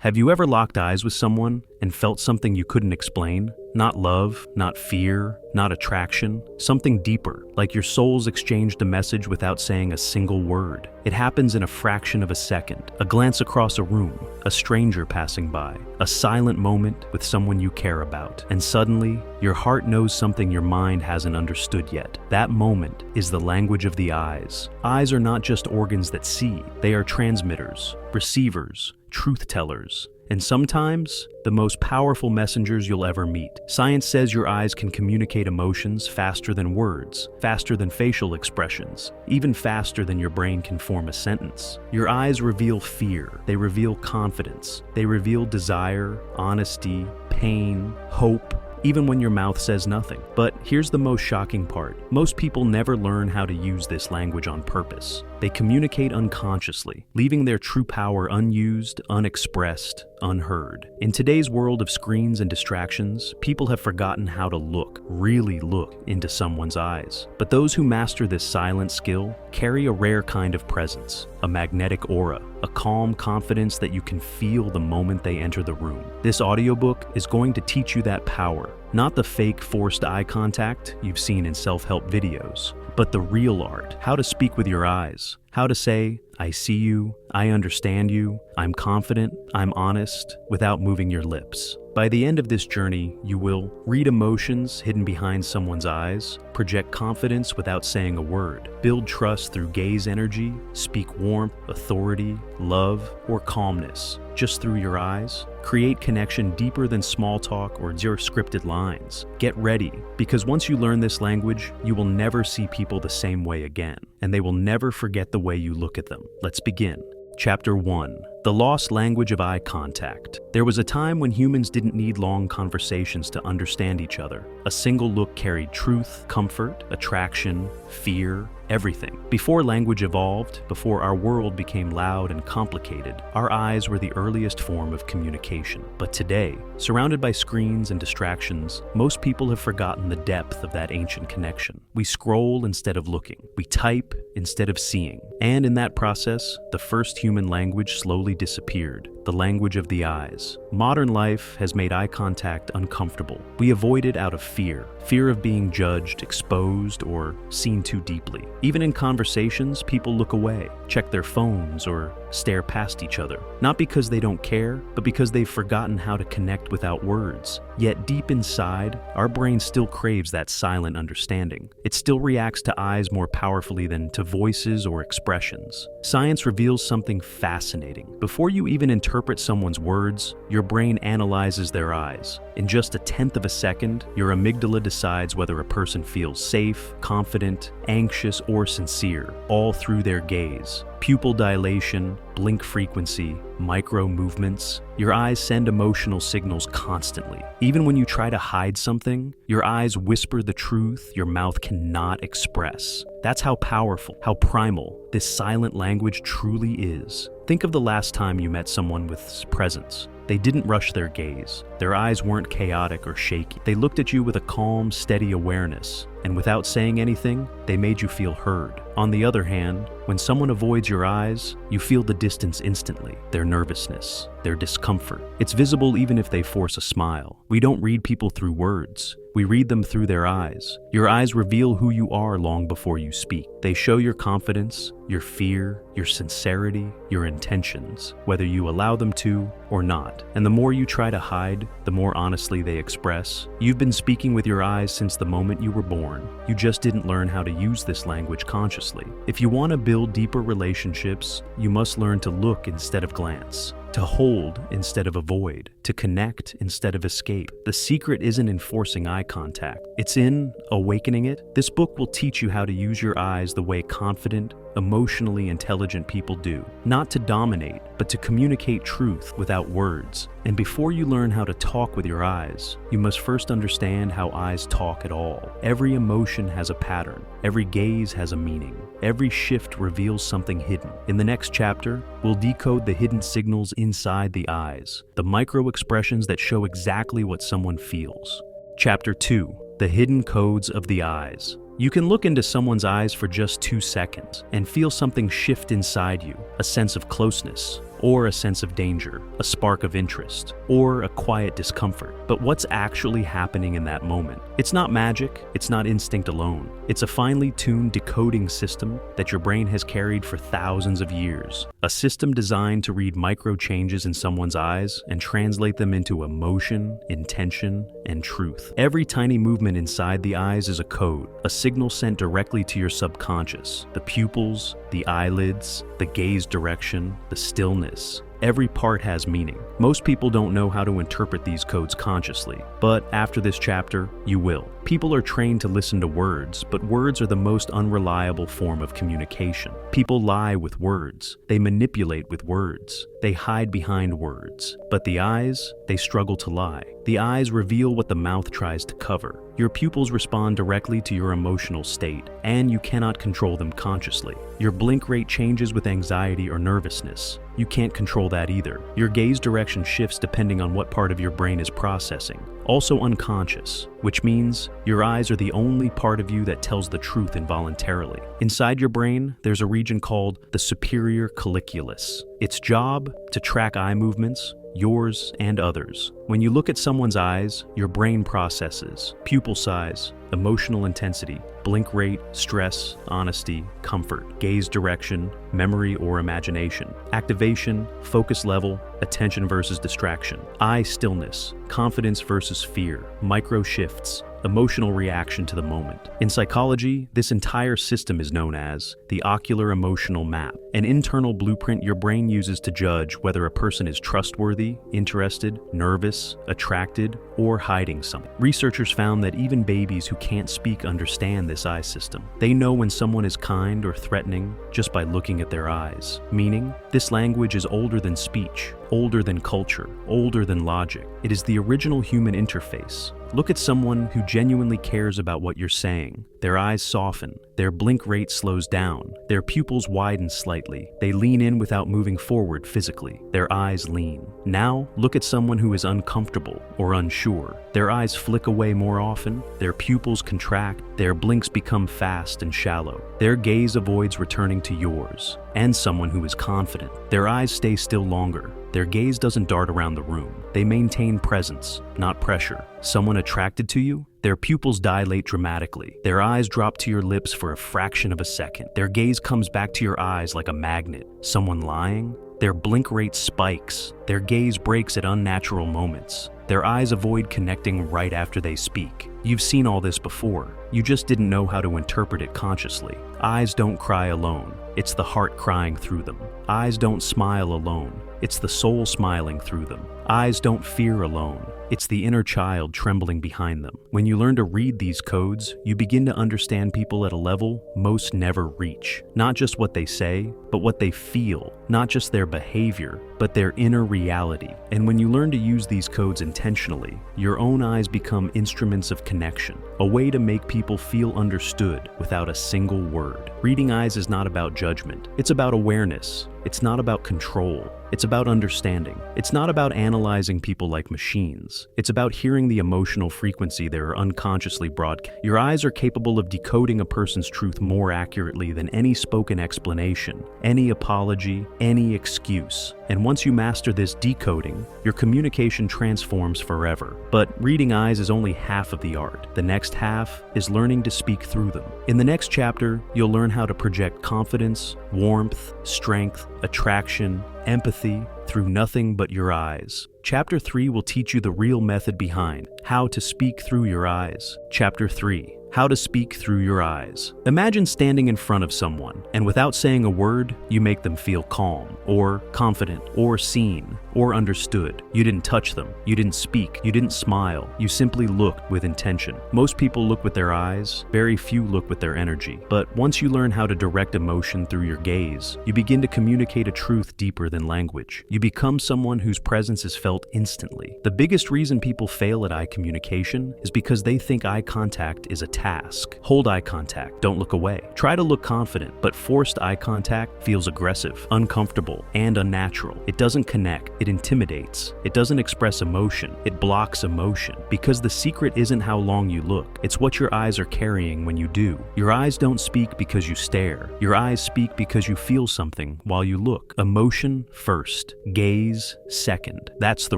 Have you ever locked eyes with someone and felt something you couldn't explain? Not love, not fear, not attraction, something deeper, like your souls exchanged a message without saying a single word. It happens in a fraction of a second, a glance across a room, a stranger passing by, a silent moment with someone you care about, and suddenly, your heart knows something your mind hasn't understood yet. That moment is the language of the eyes. Eyes are not just organs that see, they are transmitters, receivers, truth tellers, and sometimes the most powerful messengers you'll ever meet. Science says your eyes can communicate emotions faster than words, faster than facial expressions, even faster than your brain can form a sentence. Your eyes reveal fear, they reveal confidence, they reveal desire, honesty, pain, hope, even when your mouth says nothing. But here's the most shocking part. Most people never learn how to use this language on purpose. They communicate unconsciously, leaving their true power unused, unexpressed, unheard. In today's world of screens and distractions, people have forgotten how to look, really look, into someone's eyes. But those who master this silent skill carry a rare kind of presence, a magnetic aura, a calm confidence that you can feel the moment they enter the room. This audiobook is going to teach you that power, not the fake forced eye contact you've seen in self-help videos, but the real art, how to speak with your eyes, how to say, I see you, I understand you, I'm confident, I'm honest, without moving your lips. By the end of this journey, you will read emotions hidden behind someone's eyes, project confidence without saying a word, build trust through gaze energy, speak warmth, authority, love, or calmness just through your eyes, create connection deeper than small talk or your scripted lines. Get ready, because once you learn this language, you will never see people the same way again, and they will never forget the way you look at them. Let's begin. Chapter 1. The Lost Language of Eye Contact. There was a time when humans didn't need long conversations to understand each other. A single look carried truth, comfort, attraction, fear, everything. Before language evolved, before our world became loud and complicated, our eyes were the earliest form of communication. But today, surrounded by screens and distractions, most people have forgotten the depth of that ancient connection. We scroll instead of looking. We type instead of seeing. And in that process, the first human language slowly disappeared, the language of the eyes. Modern life has made eye contact uncomfortable. We avoid it out of fear of being judged, exposed, or seen too deeply. Even in conversations, people look away, check their phones, or stare past each other. Not because they don't care, but because they've forgotten how to connect without words. Yet deep inside, our brain still craves that silent understanding. It still reacts to eyes more powerfully than to voices or expressions. Science reveals something fascinating. Before you even interpret someone's words, your brain analyzes their eyes. In just a tenth of a second, your amygdala decides whether a person feels safe, confident, anxious, or sincere, all through their gaze. Pupil dilation, blink frequency, micro movements. Your eyes send emotional signals constantly. Even when you try to hide something, your eyes whisper the truth your mouth cannot express. That's how powerful, how primal this silent language truly is. Think of the last time you met someone with presence. They didn't rush their gaze. Their eyes weren't chaotic or shaky. They looked at you with a calm, steady awareness, and without saying anything, they made you feel heard. On the other hand, when someone avoids your eyes, you feel the distance instantly, their nervousness, their discomfort. It's visible even if they force a smile. We don't read people through words. We read them through their eyes. Your eyes reveal who you are long before you speak. They show your confidence, your fear, your sincerity, your intentions, whether you allow them to or not. And the more you try to hide, the more honestly they express. You've been speaking with your eyes since the moment you were born. You just didn't learn how to use this language consciously. If you want to build deeper relationships, you must learn to look instead of glance, to hold instead of avoid, to connect instead of escape. The secret isn't in forcing eye contact. It's in awakening it. This book will teach you how to use your eyes the way confident, emotionally intelligent people do. Not to dominate, but to communicate truth without words. And before you learn how to talk with your eyes, you must first understand how eyes talk at all. Every emotion has a pattern. Every gaze has a meaning. Every shift reveals something hidden. In the next chapter, we'll decode the hidden signals inside the eyes, the micro expressions that show exactly what someone feels. Chapter 2. The Hidden Codes of the Eyes. You can look into someone's eyes for just 2 seconds and feel something shift inside you, a sense of closeness or a sense of danger, a spark of interest, or a quiet discomfort. But what's actually happening in that moment? It's not magic, it's not instinct alone. It's a finely tuned decoding system that your brain has carried for thousands of years. A system designed to read micro changes in someone's eyes and translate them into emotion, intention, and truth. Every tiny movement inside the eyes is a code, a signal sent directly to your subconscious. The pupils, the eyelids, the gaze direction, the stillness. Every part has meaning. Most people don't know how to interpret these codes consciously, but after this chapter, you will. People are trained to listen to words, but words are the most unreliable form of communication. People lie with words. They manipulate with words. They hide behind words. But the eyes, they struggle to lie. The eyes reveal what the mouth tries to cover. Your pupils respond directly to your emotional state, and you cannot control them consciously. Your blink rate changes with anxiety or nervousness. You can't control that either. Your gaze direction shifts depending on what part of your brain is processing. Also unconscious, which means your eyes are the only part of you that tells the truth involuntarily. Inside your brain, there's a region called the superior colliculus. Its job to track eye movements, yours and others. When you look at someone's eyes, your brain processes pupil size, emotional intensity, blink rate, stress, honesty, comfort, gaze direction, memory or imagination, activation, focus level, attention versus distraction, eye stillness, confidence versus fear, micro shifts, emotional reaction to the moment. In psychology, this entire system is known as the ocular emotional map, an internal blueprint your brain uses to judge whether a person is trustworthy, interested, nervous, attracted, or hiding something. Researchers found that even babies who can't speak understand this eye system. They know when someone is kind or threatening just by looking at their eyes, meaning this language is older than speech, older than culture, older than logic. It is the original human interface. Look at someone who genuinely cares about what you're saying. Their eyes soften, their blink rate slows down, their pupils widen slightly, they lean in without moving forward physically, their eyes lean. Now, look at someone who is uncomfortable or unsure. Their eyes flick away more often, their pupils contract, their blinks become fast and shallow. Their gaze avoids returning to yours. And someone who is confident. Their eyes stay still longer. Their gaze doesn't dart around the room. They maintain presence, not pressure. Someone attracted to you? Their pupils dilate dramatically. Their eyes drop to your lips for a fraction of a second. Their gaze comes back to your eyes like a magnet. Someone lying? Their blink rate spikes. Their gaze breaks at unnatural moments. Their eyes avoid connecting right after they speak. You've seen all this before. You just didn't know how to interpret it consciously. Eyes don't cry alone. It's the heart crying through them. Eyes don't smile alone. It's the soul smiling through them. Eyes don't fear alone. It's the inner child trembling behind them. When you learn to read these codes, you begin to understand people at a level most never reach. Not just what they say, but what they feel. Not just their behavior, but their inner reality. And when you learn to use these codes intentionally, your own eyes become instruments of connection, a way to make people feel understood without a single word. Reading eyes is not about judgment. It's about awareness. It's not about control. It's about understanding. It's not about analyzing people like machines. It's about hearing the emotional frequency they are unconsciously broadcast. Your eyes are capable of decoding a person's truth more accurately than any spoken explanation, any apology, any excuse. And once you master this decoding, your communication transforms forever. But reading eyes is only half of the art. The next half is learning to speak through them. In the next chapter, you'll learn how to project confidence, warmth, strength, attraction, empathy through nothing but your eyes. Chapter 3 will teach you the real method behind how to speak through your eyes. Chapter 3. How to speak through your eyes. Imagine standing in front of someone, and without saying a word, you make them feel calm, or confident, or seen, or understood. You didn't touch them, you didn't speak, you didn't smile, you simply looked with intention. Most people look with their eyes, very few look with their energy. But once you learn how to direct emotion through your gaze, you begin to communicate a truth deeper than language. You become someone whose presence is felt instantly. The biggest reason people fail at eye communication is because they think eye contact is a task. Hold eye contact, don't look away. Try to look confident, but forced eye contact feels aggressive, uncomfortable, and unnatural. It doesn't connect, it intimidates. It doesn't express emotion, it blocks emotion. Because the secret isn't how long you look, it's what your eyes are carrying when you do. Your eyes don't speak because you stare. Your eyes speak because you feel something while you look. Emotion first, gaze second. That's the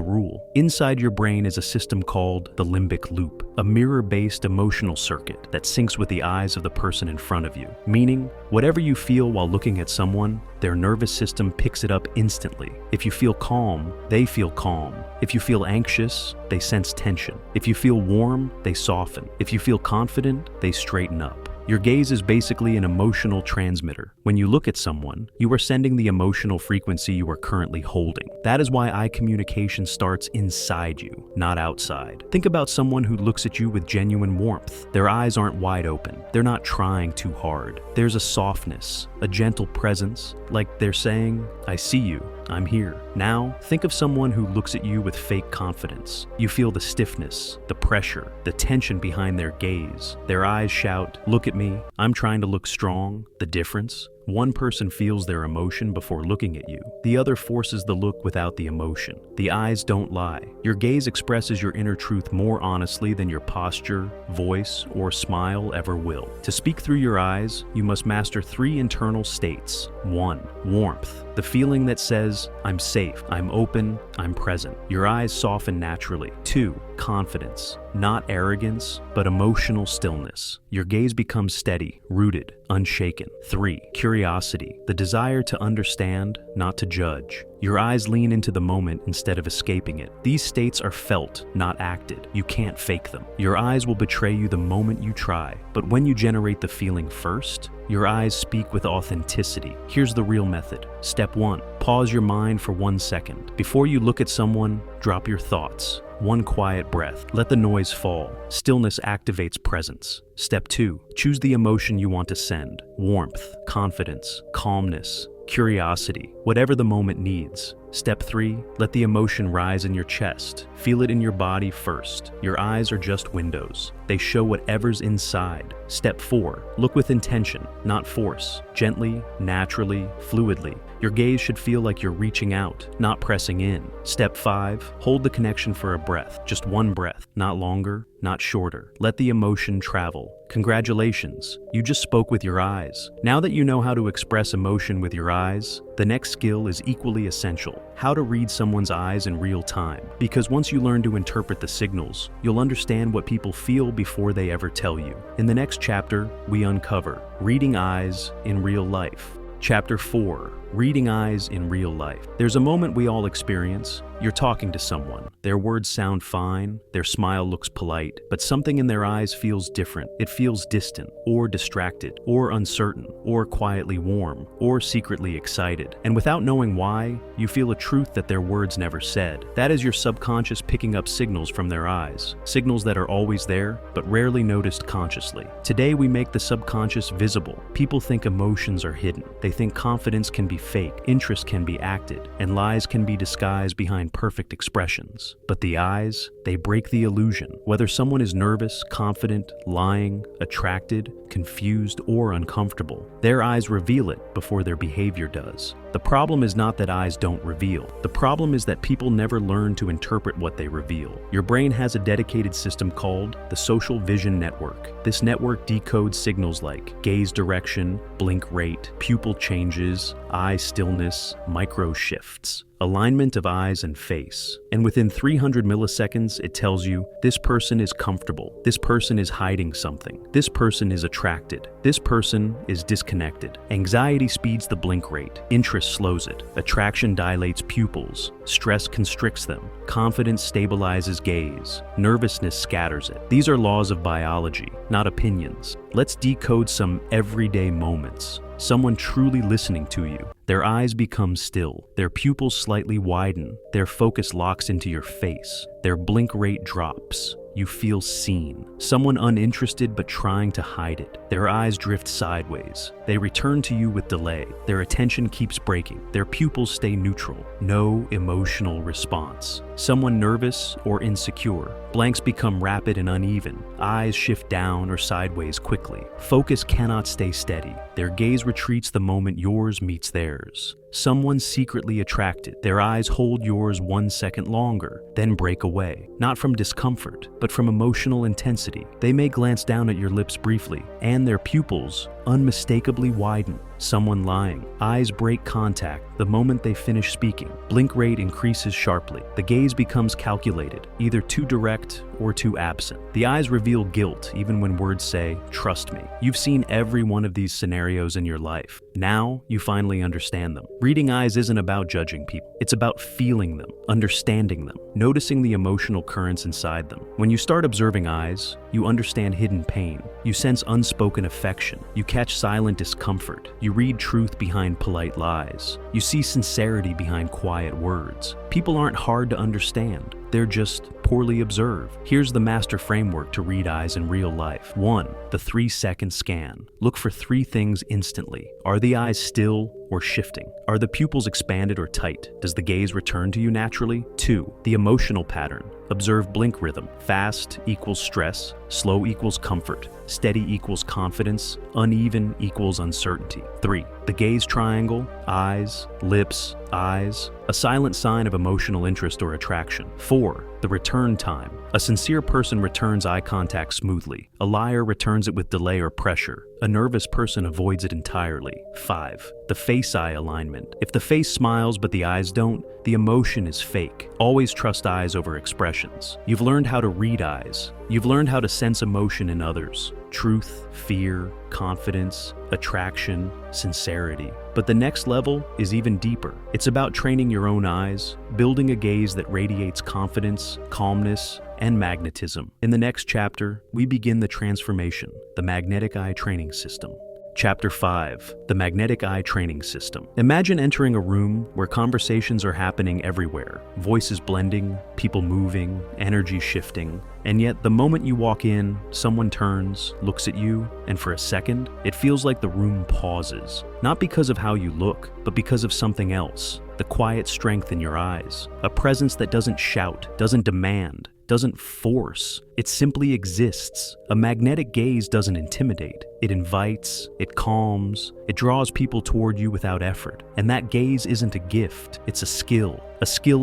rule. Inside your brain is a system called the limbic loop, a mirror-based emotional circuit that syncs with the eyes of the person in front of you. Meaning, whatever you feel while looking at someone, their nervous system picks it up instantly. If you feel calm, they feel calm. If you feel anxious, they sense tension. If you feel warm, they soften. If you feel confident, they straighten up. Your gaze is basically an emotional transmitter. When you look at someone, you are sending the emotional frequency you are currently holding. That is why eye communication starts inside you, not outside. Think about someone who looks at you with genuine warmth. Their eyes aren't wide open. They're not trying too hard. There's a softness, a gentle presence, like they're saying, "I see you. I'm here." Now, think of someone who looks at you with fake confidence. You feel the stiffness, the pressure, the tension behind their gaze. Their eyes shout, "Look at me. I'm trying to look strong." The difference? One person feels their emotion before looking at you. The other forces the look without the emotion. The eyes don't lie. Your gaze expresses your inner truth more honestly than your posture, voice, or smile ever will. To speak through your eyes, you must master 3 internal states. 1. Warmth. The feeling that says, "I'm safe, I'm open, I'm present." Your eyes soften naturally. 2. Confidence. Not arrogance, but emotional stillness. Your gaze becomes steady, rooted, unshaken. 3. Curiosity. The desire to understand, not to judge. Your eyes lean into the moment instead of escaping it. These states are felt, not acted. You can't fake them. Your eyes will betray you the moment you try, but when you generate the feeling first, your eyes speak with authenticity. Here's the real method. Step 1. Pause your mind for 1 second. Before you look at someone, drop your thoughts. 1 quiet breath. Let the noise fall. Stillness activates presence. Step 2. Choose the emotion you want to send. Warmth, confidence, calmness, curiosity, whatever the moment needs. Step 3. Let the emotion rise in your chest. Feel it in your body first. Your eyes are just windows. They show whatever's inside. Step 4. Look with intention, not force. Gently, naturally, fluidly. Your gaze should feel like you're reaching out, not pressing in. Step 5. Hold the connection for a breath. Just 1 breath, not longer, not shorter. Let the emotion travel. Congratulations, you just spoke with your eyes. Now that you know how to express emotion with your eyes, the next skill is equally essential: how to read someone's eyes in real time. Because once you learn to interpret the signals, you'll understand what people feel before they ever tell you. In the next chapter, we uncover reading eyes in real life. Chapter 4. Reading eyes in real life. There's a moment we all experience. You're talking to someone. Their words sound fine, their smile looks polite, but something in their eyes feels different. It feels distant, or distracted, or uncertain, or quietly warm, or secretly excited. And without knowing why, you feel a truth that their words never said. That is your subconscious picking up signals from their eyes. Signals that are always there, but rarely noticed consciously. Today we make the subconscious visible. People think emotions are hidden. They think confidence can be fake, interest can be acted, and lies can be disguised behind perfect expressions. But the eyes, they break the illusion. Whether someone is nervous, confident, lying, attracted, confused, or uncomfortable, their eyes reveal it before their behavior does. The problem is not that eyes don't reveal. The problem is that people never learn to interpret what they reveal. Your brain has a dedicated system called the social vision network. This network decodes signals like gaze direction, blink rate, pupil changes, eye stillness, micro shifts, alignment of eyes and face. And within 300 milliseconds, it tells you, this person is comfortable, this person is hiding something, this person is attracted, this person is disconnected. Anxiety speeds the blink rate, interest slows it, attraction dilates pupils, stress constricts them, confidence stabilizes gaze, nervousness scatters it. These are laws of biology, not opinions. Let's decode some everyday moments. Someone truly listening to you. Their eyes become still, their pupils slightly widen, their focus locks into your face, their blink rate drops. You feel seen. Someone uninterested but trying to hide it. Their eyes drift sideways. They return to you with delay. Their attention keeps breaking. Their pupils stay neutral. No emotional response. Someone nervous or insecure. Blanks become rapid and uneven. Eyes shift down or sideways quickly. Focus cannot stay steady. Their gaze retreats the moment yours meets theirs. Someone secretly attracted. Their eyes hold yours 1 second longer, then break away. Not from discomfort, but from emotional intensity. They may glance down at your lips briefly, and their pupils unmistakably widen. Someone lying. Eyes break contact the moment they finish speaking. Blink rate increases sharply. The gaze becomes calculated, either too direct or too absent. The eyes reveal guilt even when words say, "Trust me." You've seen every one of these scenarios in your life. Now you finally understand them. Reading eyes isn't about judging people. It's about feeling them, understanding them, noticing the emotional currents inside them. When you start observing eyes, you understand hidden pain. You sense unspoken affection. You catch silent discomfort. You read truth behind polite lies. You see sincerity behind quiet words. People aren't hard to understand. They're just poorly observed. Here's the master framework to read eyes in real life. 1. The 3-second scan. Look for 3 things instantly. Are the eyes still or shifting? Are the pupils expanded or tight? Does the gaze return to you naturally? 2. The emotional pattern. Observe blink rhythm. Fast equals stress, slow equals comfort, steady equals confidence, uneven equals uncertainty. 3. The gaze triangle. Eyes, lips, eyes. A silent sign of emotional interest or attraction. 4. The return time. A sincere person returns eye contact smoothly. A liar returns it with delay or pressure. A nervous person avoids it entirely. 5. The face-eye alignment. If the face smiles but the eyes don't, the emotion is fake. Always trust eyes over expressions. You've learned how to read eyes. You've learned how to sense emotion in others. Truth, fear, confidence, attraction, sincerity. But the next level is even deeper. It's about training your own eyes, building a gaze that radiates confidence, calmness, and magnetism. In the next chapter, we begin the transformation, the magnetic eye training system. Chapter 5. The Magnetic Eye Training System. Imagine entering a room where conversations are happening everywhere, voices blending, people moving, energy shifting, and yet the moment you walk in, someone turns, looks at you, and for a second, it feels like the room pauses. Not because of how you look, but because of something else. The quiet strength in your eyes. A presence that doesn't shout, doesn't demand, doesn't force. It simply exists. A magnetic gaze doesn't intimidate. It invites, it calms, it draws people toward you without effort. And that gaze isn't a gift, it's a skill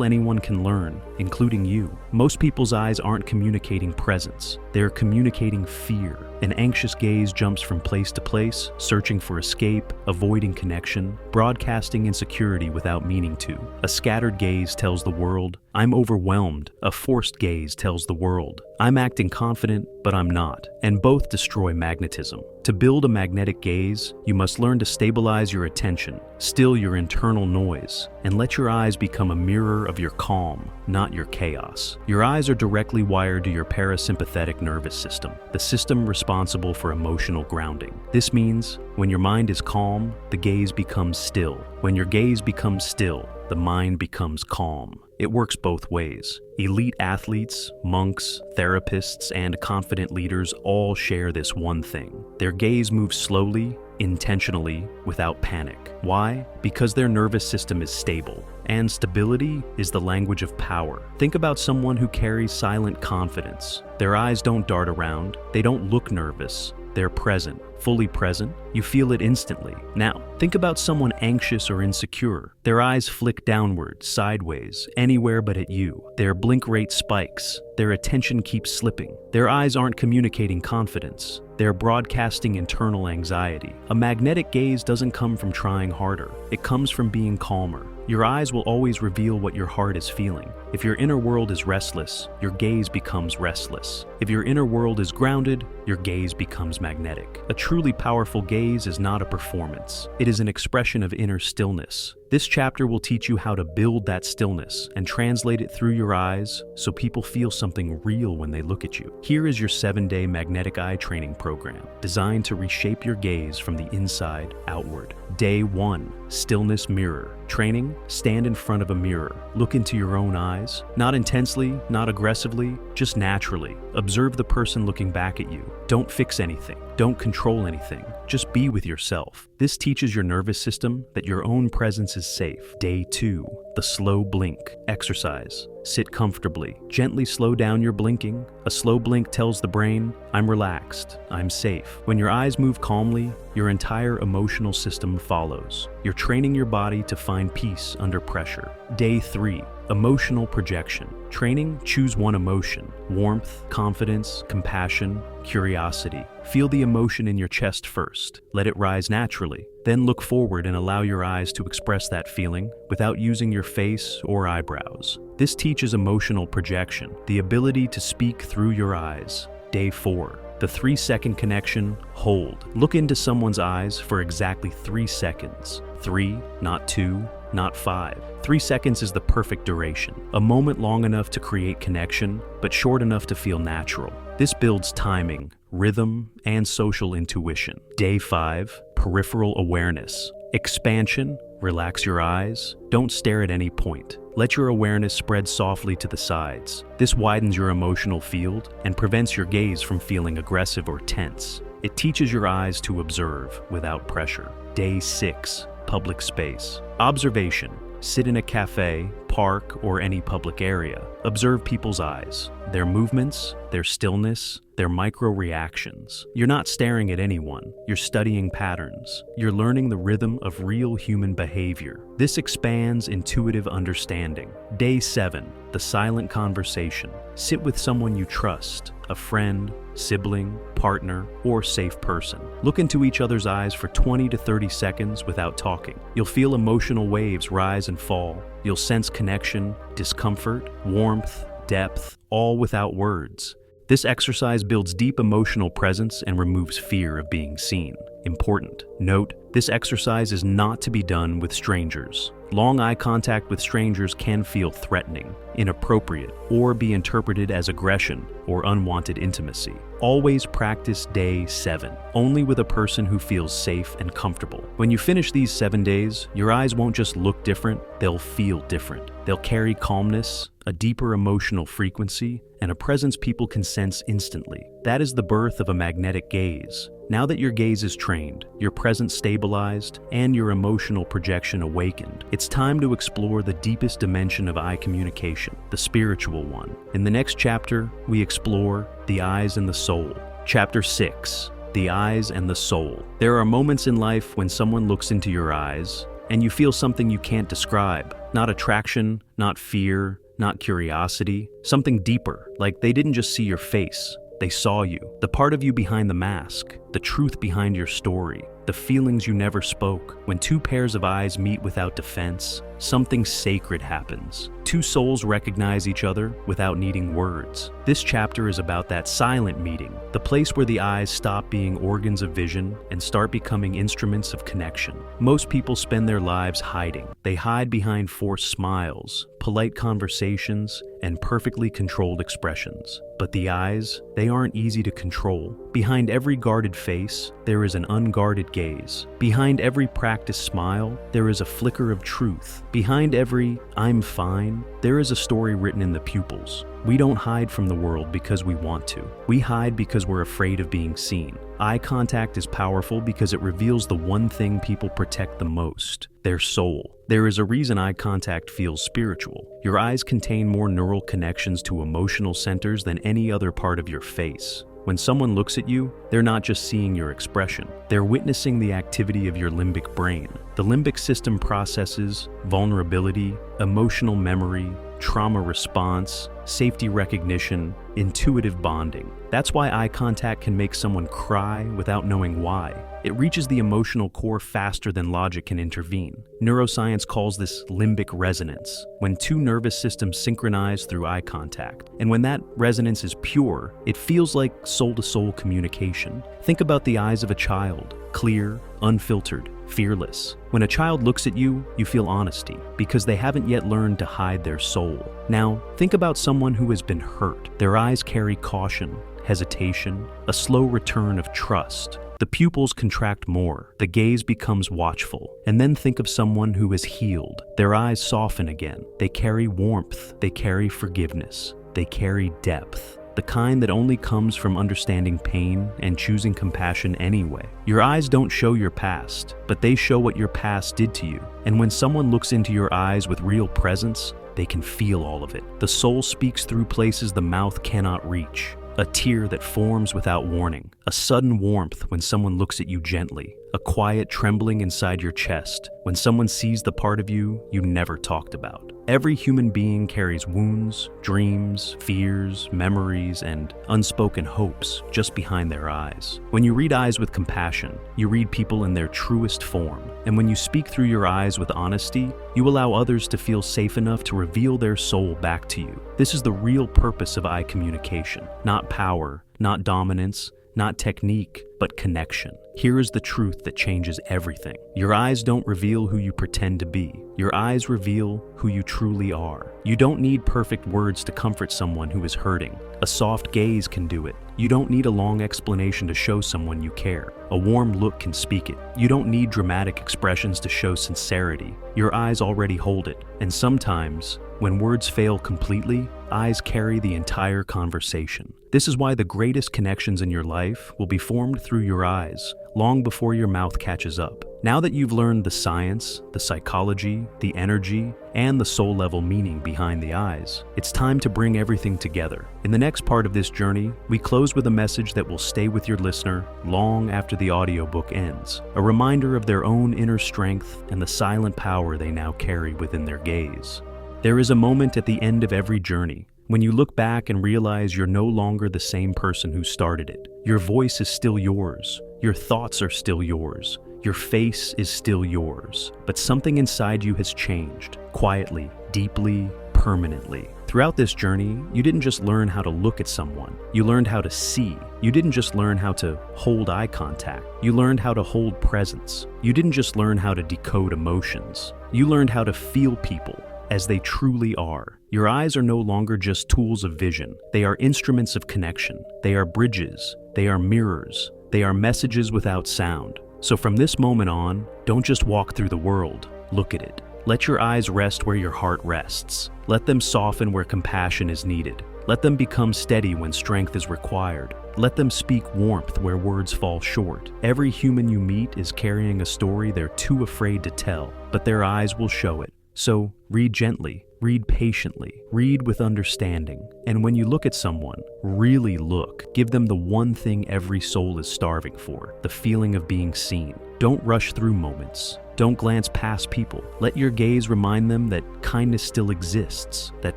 anyone can learn, including you. Most people's eyes aren't communicating presence, they're communicating fear. An anxious gaze jumps from place to place, searching for escape, avoiding connection, broadcasting insecurity without meaning to. A scattered gaze tells the world, "I'm overwhelmed." A forced gaze tells the world, "I'm acting confident, but I'm not." And both destroy magnetism. To build a magnetic gaze, you must learn to stabilize your attention, still your internal noise, and let your eyes become a mirror of your calm, not your chaos. Your eyes are directly wired to your parasympathetic nervous system, the system responsible for emotional grounding. This means when your mind is calm, the gaze becomes still. When your gaze becomes still, the mind becomes calm. It works both ways. Elite athletes, monks, therapists, and confident leaders all share this one thing. Their gaze moves slowly, intentionally, without panic. Why? Because their nervous system is stable. And stability is the language of power. Think about someone who carries silent confidence. Their eyes don't dart around. They don't look nervous. They're present, fully present. You feel it instantly. Now, think about someone anxious or insecure. Their eyes flick downward, sideways, anywhere but at you. Their blink rate spikes. Their attention keeps slipping. Their eyes aren't communicating confidence. They're broadcasting internal anxiety. A magnetic gaze doesn't come from trying harder. It comes from being calmer. Your eyes will always reveal what your heart is feeling. If your inner world is restless, your gaze becomes restless. If your inner world is grounded, your gaze becomes magnetic. A truly powerful gaze is not a performance. It is an expression of inner stillness. This chapter will teach you how to build that stillness and translate it through your eyes so people feel something real when they look at you. Here is your 7-day magnetic eye training program, designed to reshape your gaze from the inside outward. Day 1, Stillness Mirror. Training, stand in front of a mirror. Look into your own eyes. Not intensely, not aggressively, just naturally. Observe the person looking back at you. Don't fix anything. Don't control anything. Just be with yourself. This teaches your nervous system that your own presence is safe. Day 2, the slow blink exercise. Sit comfortably. Gently slow down your blinking. A slow blink tells the brain, I'm relaxed, I'm safe. When your eyes move calmly, your entire emotional system follows. You're training your body to find peace under pressure. Day 3. Emotional projection. Training, choose one emotion. Warmth, confidence, compassion, curiosity. Feel the emotion in your chest first. Let it rise naturally. Then look forward and allow your eyes to express that feeling without using your face or eyebrows. This teaches emotional projection, the ability to speak through your eyes. Day 4. The 3-second connection, hold. Look into someone's eyes for exactly 3 seconds. 3, not 2, not 5. 3 seconds is the perfect duration. A moment long enough to create connection, but short enough to feel natural. This builds timing, rhythm, and social intuition. Day 5, peripheral awareness. Expansion, relax your eyes. Don't stare at any point. Let your awareness spread softly to the sides. This widens your emotional field and prevents your gaze from feeling aggressive or tense. It teaches your eyes to observe without pressure. Day 6, public space. Observation. Sit in a cafe, park, or any public area. Observe people's eyes, their movements, their stillness, their micro-reactions. You're not staring at anyone. You're studying patterns. You're learning the rhythm of real human behavior. This expands intuitive understanding. Day 7, the silent conversation. Sit with someone you trust, a friend, sibling, partner, or safe person. Look into each other's eyes for 20 to 30 seconds without talking. You'll feel emotional waves rise and fall. You'll sense connection, discomfort, warmth, depth, all without words. This exercise builds deep emotional presence and removes fear of being seen. Important. Note, this exercise is not to be done with strangers. Long eye contact with strangers can feel threatening, inappropriate, or be interpreted as aggression or unwanted intimacy. Always practice day 7, only with a person who feels safe and comfortable. When you finish these 7 days, your eyes won't just look different, they'll feel different. They'll carry calmness, a deeper emotional frequency, and a presence people can sense instantly. That is the birth of a magnetic gaze. Now that your gaze is trained, your presence stabilized, and your emotional projection awakened, it's time to explore the deepest dimension of eye communication, the spiritual one. In the next chapter, we explore the eyes and the soul. Chapter 6, the eyes and the soul. There are moments in life when someone looks into your eyes, and you feel something you can't describe. Not attraction, not fear, not curiosity, something deeper, like they didn't just see your face. They saw you, the part of you behind the mask, the truth behind your story, the feelings you never spoke. When two pairs of eyes meet without defense, something sacred happens. Two souls recognize each other without needing words. This chapter is about that silent meeting, the place where the eyes stop being organs of vision and start becoming instruments of connection. Most people spend their lives hiding. They hide behind forced smiles, polite conversations, and perfectly controlled expressions. But the eyes, they aren't easy to control. Behind every guarded face, there is an unguarded gaze. Behind every practiced smile, there is a flicker of truth. Behind every "I'm fine," there is a story written in the pupils. We don't hide from the world because we want to. We hide because we're afraid of being seen. Eye contact is powerful because it reveals the one thing people protect the most, their soul. There is a reason eye contact feels spiritual. Your eyes contain more neural connections to emotional centers than any other part of your face. When someone looks at you, they're not just seeing your expression. They're witnessing the activity of your limbic brain. The limbic system processes vulnerability, emotional memory, trauma response, safety recognition, intuitive bonding. That's why eye contact can make someone cry without knowing why. It reaches the emotional core faster than logic can intervene. Neuroscience calls this limbic resonance, when two nervous systems synchronize through eye contact. And when that resonance is pure, it feels like soul-to-soul communication. Think about the eyes of a child, clear, unfiltered, fearless. When a child looks at you, you feel honesty, because they haven't yet learned to hide their soul. Now, think about someone who has been hurt. Their eyes carry caution, hesitation, a slow return of trust. The pupils contract more, the gaze becomes watchful, and then think of someone who is healed. Their eyes soften again. They carry warmth, they carry forgiveness, they carry depth. The kind that only comes from understanding pain and choosing compassion anyway. Your eyes don't show your past, but they show what your past did to you. And when someone looks into your eyes with real presence, they can feel all of it. The soul speaks through places the mouth cannot reach. A tear that forms without warning, a sudden warmth when someone looks at you gently, a quiet trembling inside your chest when someone sees the part of you never talked about. Every human being carries wounds, dreams, fears, memories, and unspoken hopes just behind their eyes. When you read eyes with compassion, you read people in their truest form. And when you speak through your eyes with honesty, you allow others to feel safe enough to reveal their soul back to you. This is the real purpose of eye communication. Not power, not dominance, not technique, but connection. Here is the truth that changes everything. Your eyes don't reveal who you pretend to be. Your eyes reveal who you truly are. You don't need perfect words to comfort someone who is hurting. A soft gaze can do it. You don't need a long explanation to show someone you care. A warm look can speak it. You don't need dramatic expressions to show sincerity. Your eyes already hold it. And sometimes, when words fail completely, eyes carry the entire conversation. This is why the greatest connections in your life will be formed through your eyes, long before your mouth catches up. Now that you've learned the science, the psychology, the energy, and the soul-level meaning behind the eyes, it's time to bring everything together. In the next part of this journey, we close with a message that will stay with your listener long after the audiobook ends, a reminder of their own inner strength and the silent power they now carry within their gaze. There is a moment at the end of every journey when you look back and realize you're no longer the same person who started it. Your voice is still yours. Your thoughts are still yours. Your face is still yours. But something inside you has changed, quietly, deeply, permanently. Throughout this journey, you didn't just learn how to look at someone. You learned how to see. You didn't just learn how to hold eye contact. You learned how to hold presence. You didn't just learn how to decode emotions. You learned how to feel people as they truly are. Your eyes are no longer just tools of vision. They are instruments of connection. They are bridges. They are mirrors. They are messages without sound. So from this moment on, don't just walk through the world, look at it. Let your eyes rest where your heart rests. Let them soften where compassion is needed. Let them become steady when strength is required. Let them speak warmth where words fall short. Every human you meet is carrying a story they're too afraid to tell, but their eyes will show it. So read gently, read patiently, read with understanding. And when you look at someone, really look. Give them the one thing every soul is starving for, the feeling of being seen. Don't rush through moments. Don't glance past people. Let your gaze remind them that kindness still exists, that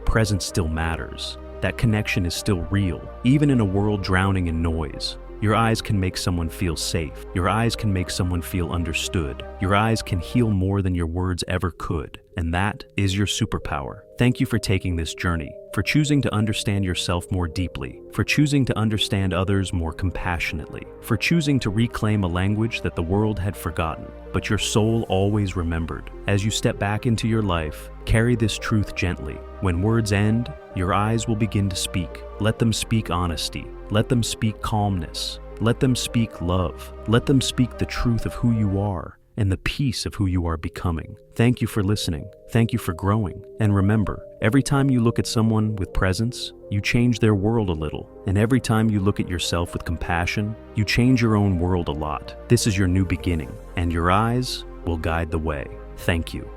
presence still matters, that connection is still real, even in a world drowning in noise. Your eyes can make someone feel safe. Your eyes can make someone feel understood. Your eyes can heal more than your words ever could. And that is your superpower. Thank you for taking this journey, for choosing to understand yourself more deeply, for choosing to understand others more compassionately, for choosing to reclaim a language that the world had forgotten, but your soul always remembered. As you step back into your life, carry this truth gently. When words end, your eyes will begin to speak. Let them speak honesty. Let them speak calmness. Let them speak love. Let them speak the truth of who you are and the peace of who you are becoming. Thank you for listening. Thank you for growing. And remember, every time you look at someone with presence, you change their world a little. And every time you look at yourself with compassion, you change your own world a lot. This is your new beginning, and your eyes will guide the way. Thank you.